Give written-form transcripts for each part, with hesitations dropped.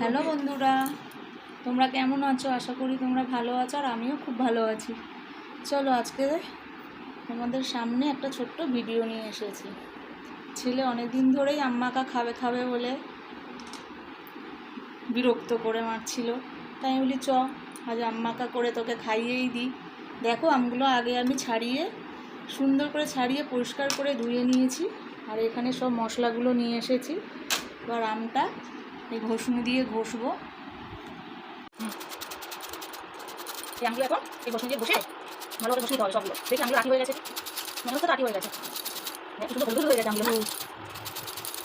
Hello বন্ধুরা, তোমরা কেমন আছো? আশা করি তোমরা ভালো আছো, আর আমিও খুব ভালো আছি। চলো আজকে তোমাদের সামনে একটা ছোট্ট ভিডিও নিয়ে এসেছি। ছেলে অনেক দিন ধরেই আম্মাকা খাবে খাবে বলে বিরক্ত করে মারছিল, তাই আমি বলি চ আজ আম্মাকা করে তোকে খাইয়েই দিই। দেখো আমগুলো আগে আমি ছাড়িয়ে সুন্দর করে ছাড়িয়ে পরিষ্কার করে ধুয়ে নিয়েছি, আর এখানে সব মশলাগুলো নিয়ে এসেছি। এবার আমটা এই ঘষুনি দিয়ে ঘষবো। এই আমগুলো এখন এই ঘষুনি দিয়ে ঘষে ভালো করে ঘষে নিতে হবে সবগুলো। দেখি আমগুলো আটি হয়ে গেছে, মনে হচ্ছে তো আটি হয়ে গেছে, শুধু হলুদ হয়ে গেছে আমগুলো।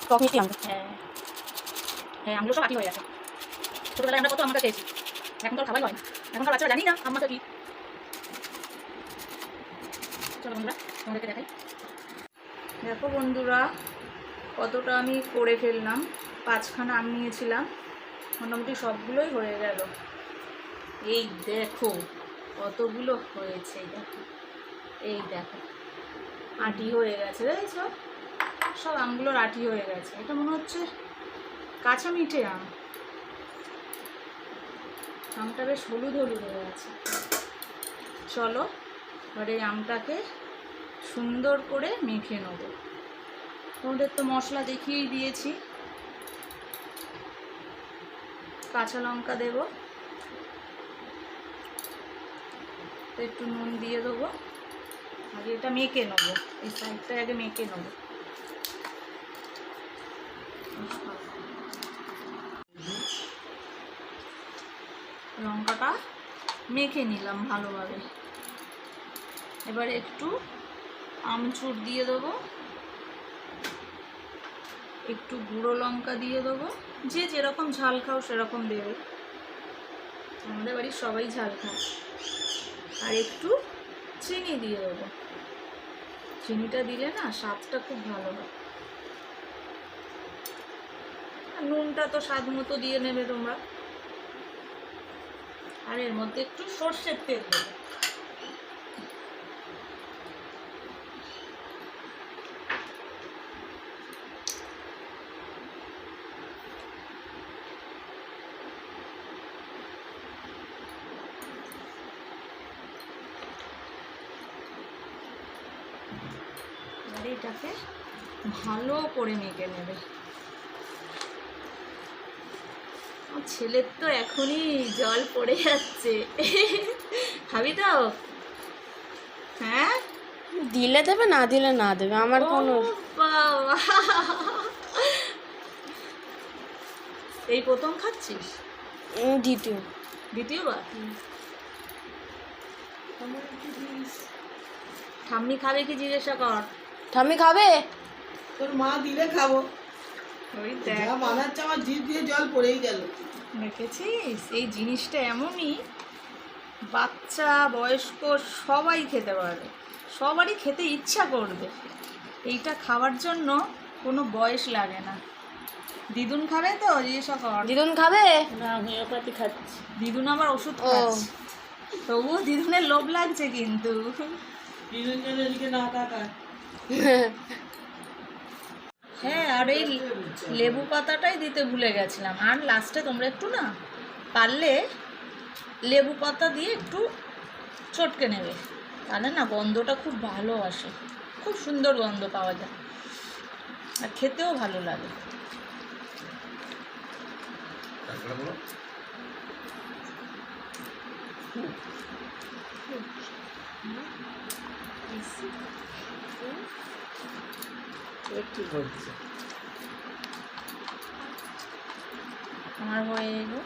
টক মিষ্টি আম, হ্যাঁ হ্যাঁ আমগুলো সব আটি হয়ে গেছে। ছোটোবেলায় আমরা কত আমাকে খেয়েছি, এখন তো খাবাই হয় না, এখনকার বাচ্চারা জানি না আমাকে কি। চলো বন্ধুরা তোমাদেরকে দেখাই। দেখো বন্ধুরা কতটা আমি করে ফেললাম। 5খানা আম নিয়েছিলাম, মোটামুটি সবগুলোই হয়ে গেল। এই দেখো কতগুলো হয়েছে, দেখো এই দেখো আটি হয়ে গেছে, দেখেছ সব আমগুলোর আটি হয়ে গেছে। এটা মনে হচ্ছে কাঁচা মিঠে আম, আমটা বেশ হলুদ হলুদ হয়ে গেছে। চলো এবার এই আমটাকে সুন্দর করে মেখে নেব। তোমাদের তো মশলা দেখিয়েই দিয়েছি। কাঁচা লঙ্কা দেব, একটু নুন দিয়ে দেবো। আগে এটা মেখে নেবো, এই সাইডটা আগে মেখে নেবো। লঙ্কাটা মেখে নিলাম ভালোভাবে। এবার একটু আমচুর দিয়ে দেবো, একটু গুঁড়ো লঙ্কা দিয়ে দেবো। যে যেরকম ঝাল খাও সেরকম দেবে, আমাদের বাড়ির সবাই ঝাল খায়। আর একটু চিনি দিয়ে দেবো, চিনিটা দিলে না স্বাদটা খুব ভালো হয়। আর নুনটা তো স্বাদ মতো দিয়ে নেবে তোমরা। আর এর মধ্যে একটু সর্ষের তেল দেবে। এটাকে ভালো করে মেখে নেবে। ছেলের তো এখনই জল পড়ে যাচ্ছে। খাবি তো? হ্যাঁ দিলে দেবে, না দিলে না দেবে, আমার কোনো। বাবা এই প্রথম খাচ্ছিস? দ্বিতীয়বার? ঠাম্মি খাবে কি জিজ্ঞাসা কর। ঠাম্মি খাবে? তোর মা দিলে খাবো। ওই দেখ যা বানাচ্ছে আমার জিভ দিয়ে জল পড়েই গেল। দেখেছিস এই জিনিসটা এমনই, বাচ্চা বয়স্ক সবাই খেতে পারবে, সবারই খেতে ইচ্ছা করবে। এইটা খাওয়ার জন্য কোনো বয়স লাগে না। দিদুন খাবে তো জিজ্ঞাসা কর। দিদুন খাবে? না হোমিওপ্যাথি খাচ্ছি। দিদুন আবার ওষুধ খাচ্ছে, তবুও দিদুনের লোভ লাগছে কিন্তু। দিদুন যেন এদিকে না তাকায়। হ্যাঁ আর এই লেবু পাতাটাই দিতে ভুলে গেছিলাম। আর লাস্টে তোমরা একটু না পারলে লেবু পাতা দিয়ে একটু চটকে নেবে, তাহলে না গন্ধটা খুব ভালো আসে, খুব সুন্দর গন্ধ পাওয়া যায়, আর খেতেও ভালো লাগে। ঠিক হচ্ছে। আমার হয়ে এলো,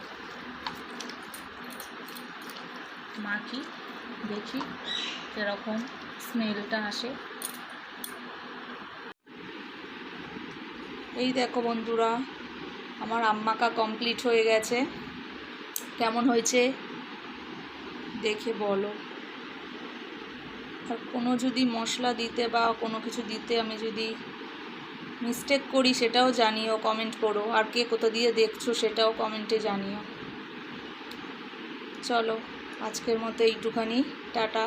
মাখি দেখি কিরকম স্মেলটা আসে। এই দেখো বন্ধুরা আমার আম্মাকা কমপ্লিট হয়ে গেছে। কেমন হয়েছে দেখে বলো। আর কোনো যদি মশলা দিতে বা কোনো কিছু দিতে আমি যদি মিস্টেক করি সেটাও জানিও, কমেন্ট করো। আর কে কোথা দিয়ে দেখছো সেটাও কমেন্টে জানিও। চলো আজকের মতো এইটুখানি, টাটা।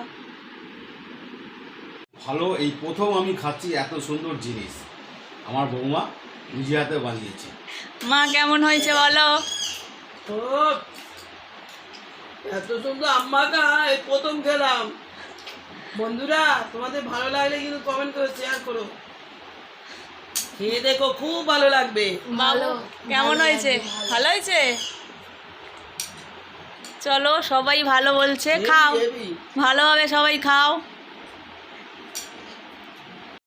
ভালো, এই প্রথম আমি খাচ্ছি এত সুন্দর জিনিস। আমার বৌমা নিজে হাতে বানিয়েছি। মা কেমন হয়েছে বলো? ও এত সুন্দর আম্মাকা এই প্রথম খেলাম। বন্ধুরা তোমাদের ভালো লাগলে কিন্তু কমেন্ট করে শেয়ার করো, খেয়ে দেখো, খুব ভালো লাগবে। বাবু কেমন হয়েছে? ভালো হয়েছে? চলো, সবাই ভালো বলছে, খাও হেবি। ভালোভাবে, সবাই খাও।